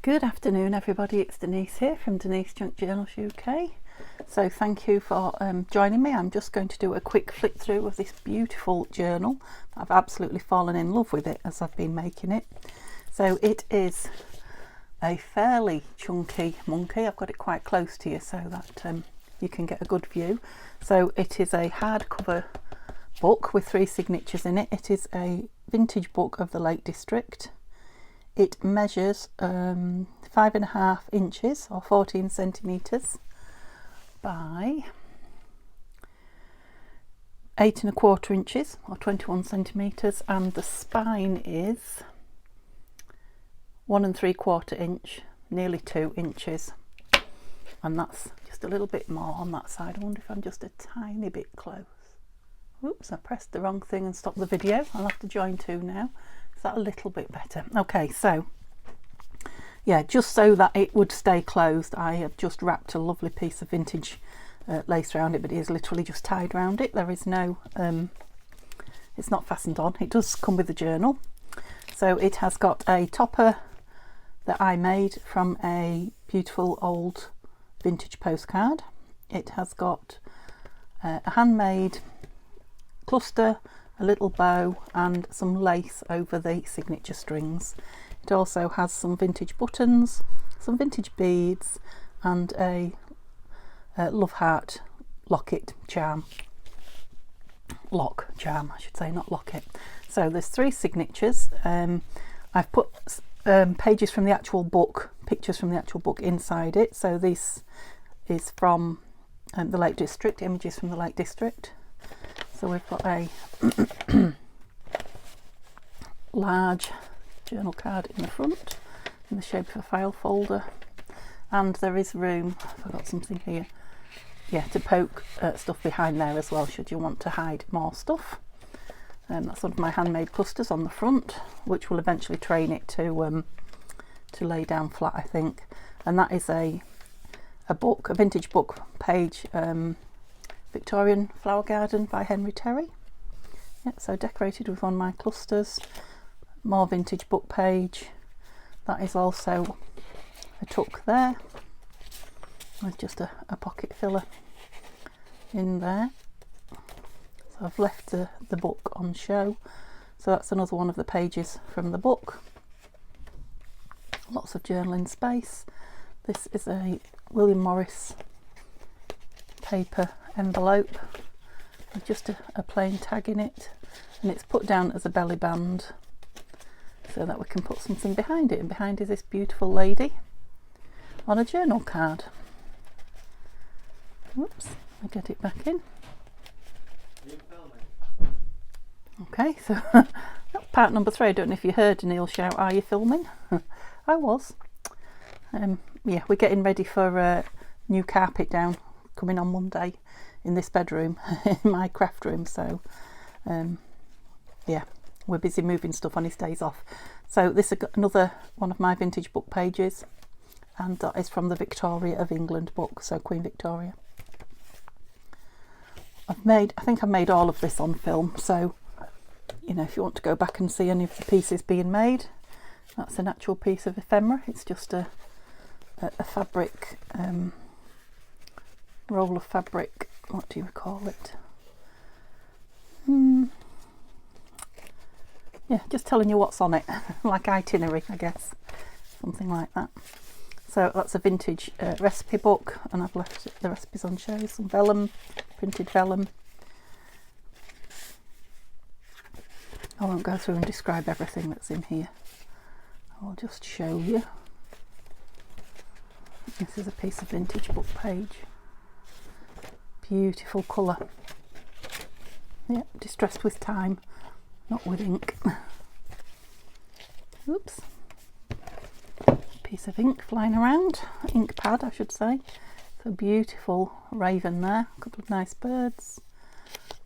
Good afternoon everybody, it's Denise here from Denise Junk Journals UK. So thank you for joining me. I'm just going to do a quick flick through of this beautiful journal. I've absolutely fallen in love with it as I've been making it. So it is a fairly chunky monkey. I've got it quite close to you so that you can get a good view. So it is a hardcover book with 3 signatures in it. It is a vintage book of the Lake District. It measures 5.5 inches or 14 centimetres by 8.25 inches or 21 centimetres, and the spine is 1 3/4 inch, nearly 2 inches, and that's just a little bit more on that side. I wonder if I'm just a tiny bit close. Oops, I pressed the wrong thing and stopped the video. I'll have to join 2 now. Is that a little bit better? Okay, so yeah, just so that it would stay closed, I have just wrapped a lovely piece of vintage lace around it, but it is literally just tied around it. There is no it's not fastened on. It does come with the journal. So it has got a topper that I made from a beautiful old vintage postcard. It has got a handmade cluster, a little bow and some lace over the signature strings. It also has some vintage buttons, some vintage beads and a love heart locket charm. Lock charm I should say, not locket. So there's 3 signatures. I've put pages from the actual book, pictures from the actual book inside it. So this is from the Lake District, images from the Lake District. So we've got a large journal card in the front in the shape of a file folder, and there is room, I forgot something here, yeah, to poke stuff behind there as well should you want to hide more stuff. That's one of my handmade clusters on the front, which will eventually train it to lay down flat, I think. And that is a book, a vintage book page, Victorian Flower Garden by Henry Terry. Yeah, so decorated with one of my clusters. More vintage book page. That is also a tuck there with just a pocket filler in there. So I've left the book on show. So that's another one of the pages from the book. Lots of journaling space. This is a William Morris paper envelope with just a plain tag in it, and it's put down as a belly band so that we can put something behind it, and behind is this beautiful lady on a journal card. Whoops, I get it back in. Okay, so part number 3. I don't know if you heard Neil shout, "Are you filming?" I was. Yeah, we're getting ready for new carpet down coming on Monday in this bedroom, in my craft room. So yeah, we're busy moving stuff on his days off. So this is another one of my vintage book pages, and that is from the Victoria of England book, so Queen Victoria. I think I've made all of this on film, so you know, if you want to go back and see any of the pieces being made, that's an actual piece of ephemera. It's just a fabric, roll of fabric, what do you call it? Yeah, just telling you what's on it, like itinerary, I guess, something like that. So that's a vintage recipe book, and I've left the recipes on show. Some vellum, printed vellum. I won't go through and describe everything that's in here. I'll just show you. This is a piece of vintage book page. Beautiful colour. Yeah, distressed with time, not with ink. Oops. Piece of ink flying around. Ink pad, I should say. So beautiful raven there. A couple of nice birds.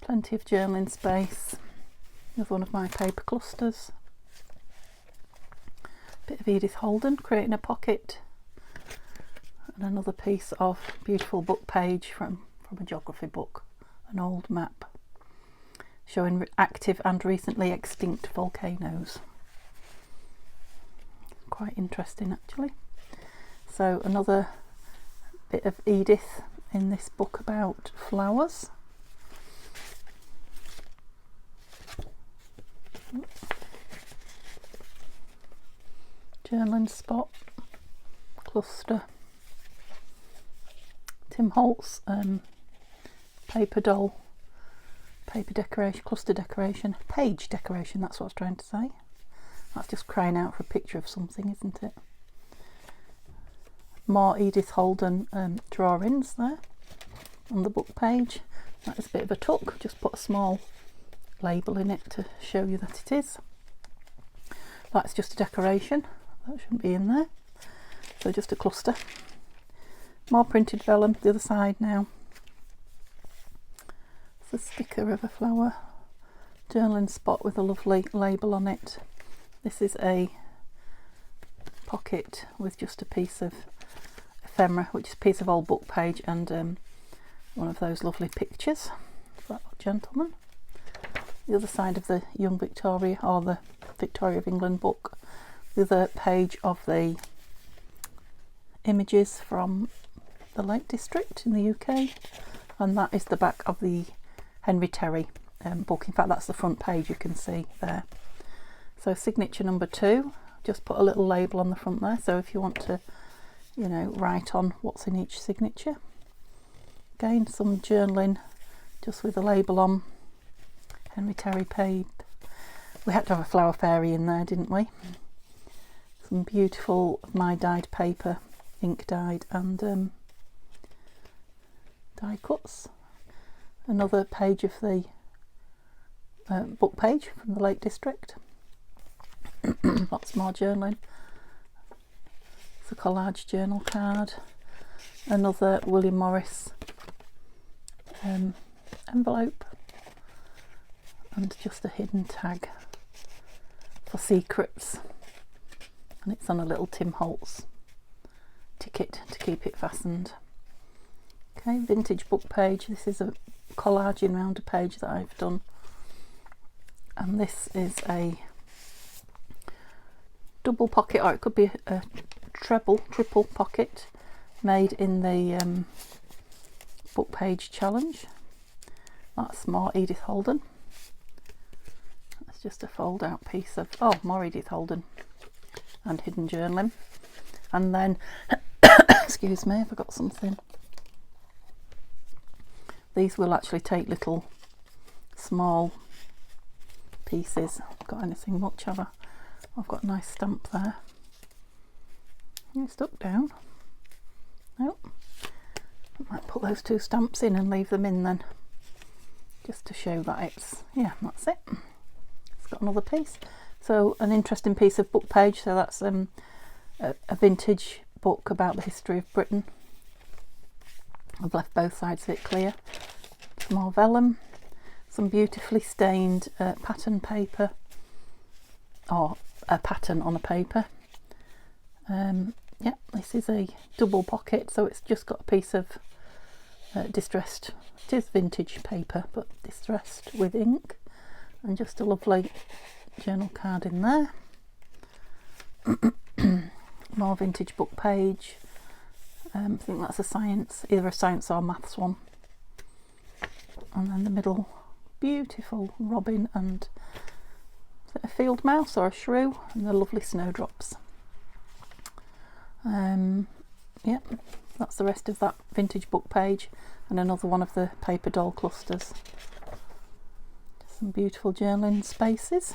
Plenty of journaling space. Here's one of my paper clusters. Bit of Edith Holden, creating a pocket. And another piece of beautiful book page from a geography book, an old map showing active and recently extinct volcanoes. Quite interesting actually. So another bit of Edith in this book about flowers. Journaling spot, cluster, Tim Holtz paper doll, paper decoration, cluster decoration, page decoration, that's what I was trying to say. That's just crying out for a picture of something, isn't it? More Edith Holden drawings there on the book page. That is a bit of a tuck, just put a small label in it to show you that it is. That's just a decoration, that shouldn't be in there. So just a cluster. More printed vellum, the other side now. It's a sticker of a flower. Journaling spot with a lovely label on it. This is a pocket with just a piece of ephemera, which is a piece of old book page, and one of those lovely pictures of that gentleman. The other side of the Young Victoria, or the Victoria of England book, the other page of the images from the Lake District in the UK, and that is the back of the Henry Terry book. In fact, that's the front page, you can see there. So signature number 2, just put a little label on the front there, so if you want to, you know, write on what's in each signature. Again, some journaling just with a label on. Henry Terry page. We had to have a flower fairy in there, didn't we? Some beautiful my dyed paper, ink dyed, and die cuts. Another page of the book page from the Lake District. Lots more journaling. It's a collage journal card. Another William Morris envelope, and just a hidden tag for secrets, and it's on a little Tim Holtz ticket to keep it fastened. Okay, vintage book page. This is a collaging round a page that I've done, and this is a double pocket, or it could be a triple pocket, made in the book page challenge. That's more Edith Holden. That's just a fold out piece of, more Edith Holden and hidden journaling. And then excuse me, I forgot something. These will actually take little small pieces. Got anything much, have I? I've got a nice stamp there. You stuck down. Nope. I might put those 2 stamps in and leave them in then, just to show that it's, yeah, that's it. It's got another piece. So an interesting piece of book page. So that's a vintage book about the history of Britain. I've left both sides of it clear. Some more vellum, some beautifully stained pattern paper, or a pattern on a paper. Yeah, this is a double pocket, so it's just got a piece of distressed, it is vintage paper, but distressed with ink, and just a lovely journal card in there. More vintage book page. I think that's a science, either a science or maths one. And then the middle, beautiful robin and, is it a field mouse or a shrew? And the lovely snowdrops. Yeah, that's the rest of that vintage book page, and another one of the paper doll clusters. Some beautiful journaling spaces.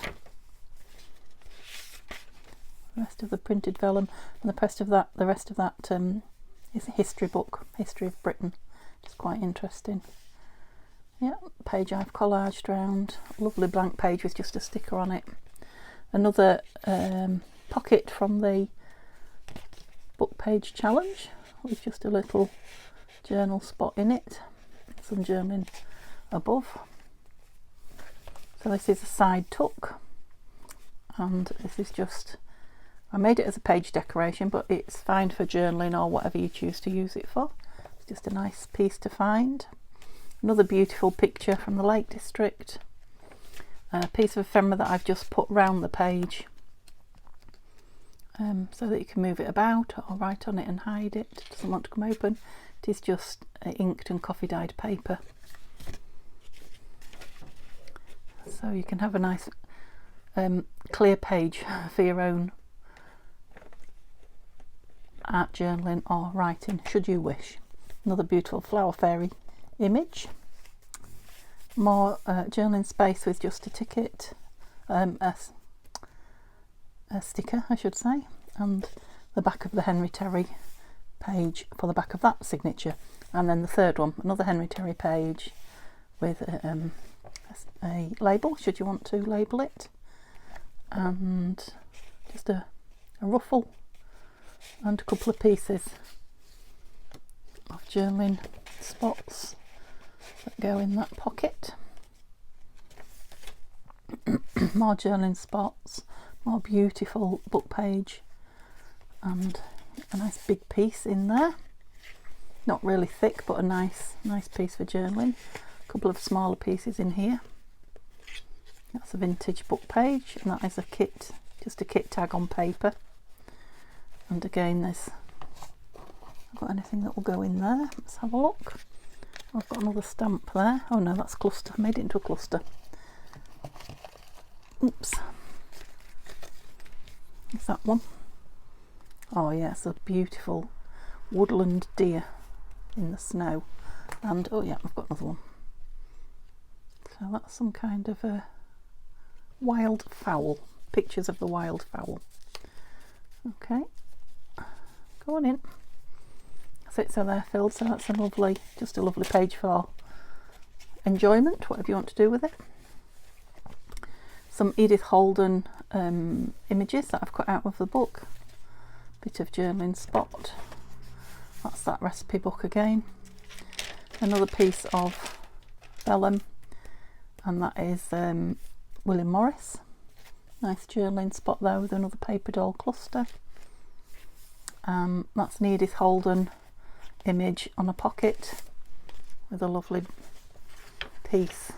The rest of the printed vellum, and the rest of that is a history book, History of Britain. It's quite interesting. Yeah, page I've collaged round. Lovely blank page with just a sticker on it. Another pocket from the book page challenge with just a little journal spot in it. Some journaling above. So this is a side tuck, and this is just, I made it as a page decoration, but it's fine for journaling or whatever you choose to use it for. It's just a nice piece to find. Another beautiful picture from the Lake District. A piece of ephemera that I've just put round the page. so that you can move it about or write on it and hide it. It doesn't want to come open. It is just inked and coffee dyed paper. So you can have a nice clear page for your own art journaling or writing, should you wish. Another beautiful flower fairy image. More journaling space with just a ticket, a sticker I should say, and the back of the Henry Terry page for the back of that signature. And then the third one, another Henry Terry page with a label, should you want to label it, and just a ruffle and a couple of pieces of journaling spots that go in that pocket. More journaling spots, more beautiful book page, and a nice big piece in there. Not really thick, but a nice piece for journaling. A couple of smaller pieces in here. That's a vintage book page, and that is a kit, just a kit tag on paper. And again, there's, I've got anything that will go in there. Let's have a look. I've got another stamp there. Oh no, that's cluster. I made it into a cluster. Oops. Is that one? Oh yeah, it's a beautiful woodland deer in the snow. And oh yeah, I've got another one. So that's some kind of a wild fowl. Pictures of the wild fowl. Okay, go on in. That's it, so they're filled. So that's a lovely, just a lovely page for enjoyment, whatever you want to do with it. Some Edith Holden images that I've cut out of the book. Bit of journaling spot. That's that recipe book again. Another piece of vellum, and that is William Morris. Nice journaling spot there with another paper doll cluster. That's an Edith Holden image on a pocket with a lovely piece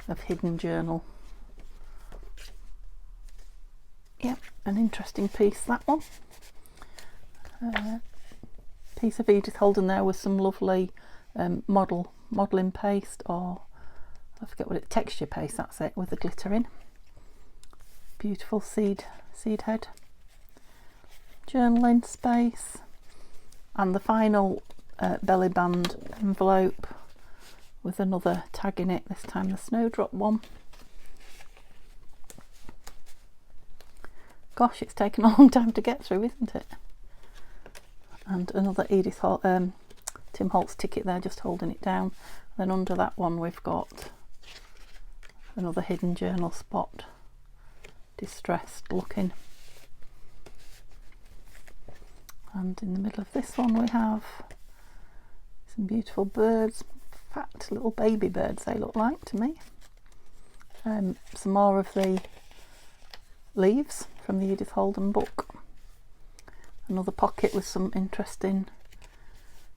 of hidden journal. Yep, an interesting piece, that one. Piece of Edith Holden there with some lovely modelling paste, or I forget what it, texture paste, that's it, with the glitter in. Beautiful seed head. Journaling space, and the final belly band envelope with another tag in it, this time the Snowdrop one. Gosh, it's taken a long time to get through, isn't it? And another Tim Holtz ticket there, just holding it down. Then under that one we've got another hidden journal spot, distressed looking. And in the middle of this one we have some beautiful birds, fat little baby birds they look like to me. Some more of the leaves from the Edith Holden book. Another pocket with some interesting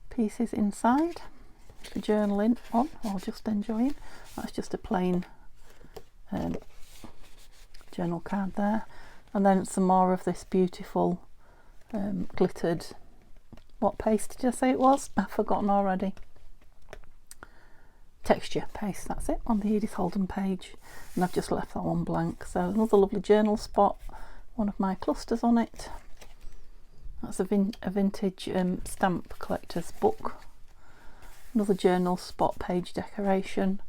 pieces inside for journaling on or just enjoying. That's just a plain journal card there. And then some more of this beautiful glittered, what paste did I say it was? I've forgotten already. Texture paste, that's it, on the Edith Holden page, and I've just left that one blank. So another lovely journal spot, one of my clusters on it. That's a vintage stamp collector's book. Another journal spot page decoration,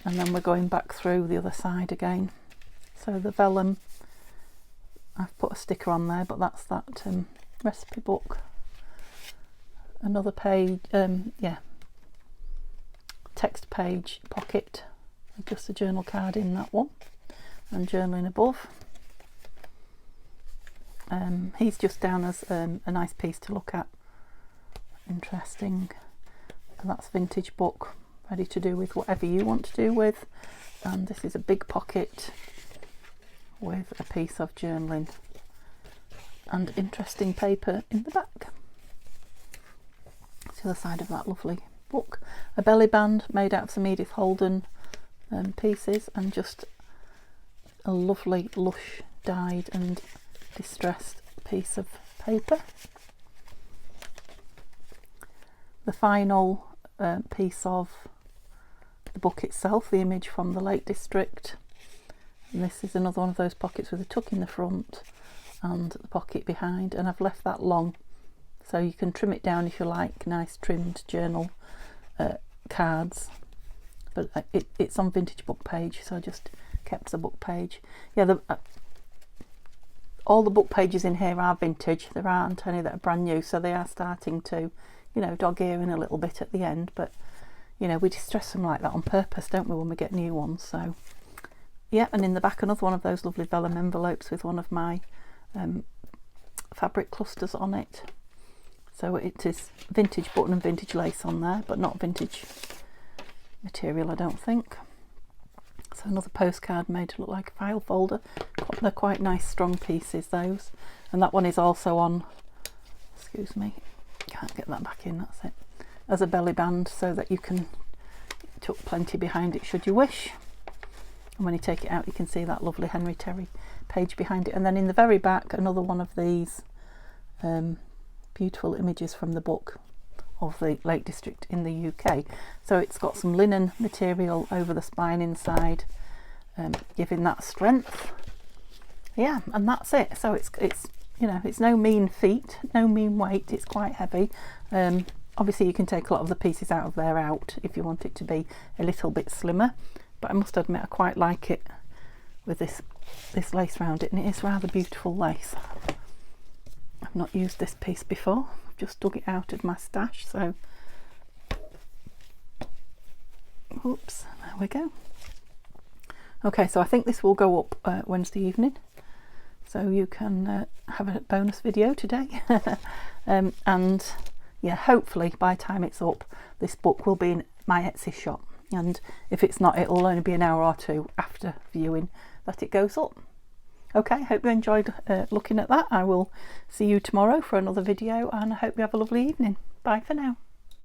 and then we're going back through the other side again. So the vellum, I've put a sticker on there, but that's that recipe book. Another page, text page pocket, just a journal card in that one, and journaling above. He's just down as a nice piece to look at, interesting, and that's vintage book, ready to do with whatever you want to do with. And this is a big pocket with a piece of journaling and interesting paper in the back. To the side of that lovely book. A belly band made out of some Edith Holden pieces, and just a lovely lush dyed and distressed piece of paper. The final piece of the book itself, the image from the Lake District. And this is another one of those pockets with a tuck in the front and the pocket behind, and I've left that long so you can trim it down if you like, nice trimmed journal cards. But it's on Vintage Book Page, so I just kept the book page. Yeah, all the book pages in here are vintage. There aren't any that are brand new, so they are starting to, you know, dog ear in a little bit at the end, but you know, we distress them like that on purpose, don't we, when we get new ones. So yeah, and in the back another one of those lovely vellum envelopes with one of my fabric clusters on it. So it is vintage button and vintage lace on there, but not vintage material, I don't think. So another postcard made to look like a file folder. They're quite nice strong pieces, those. And that one is also on, excuse me, can't get that back in, that's it, as a belly band, so that you can tuck plenty behind it should you wish. And when you take it out, you can see that lovely Henry Terry page behind it. And then in the very back, another one of these beautiful images from the book of the Lake District in the UK. So it's got some linen material over the spine inside, giving that strength. Yeah, and that's it. So it's you know, it's no mean feat, no mean weight. It's quite heavy. Obviously you can take a lot of the pieces out of there out if you want it to be a little bit slimmer, but I must admit I quite like it with this lace around it, and it is rather beautiful lace. I've not used this piece before, I've just dug it out of my stash, so oops, there we go. Okay, so I think this will go up Wednesday evening, so you can have a bonus video today. And yeah, hopefully by the time it's up, this book will be in my Etsy shop, and if it's not, it'll only be an hour or two after viewing that it goes up. Okay, hope you enjoyed looking at that. I will see you tomorrow for another video, and I hope you have a lovely evening. Bye for now.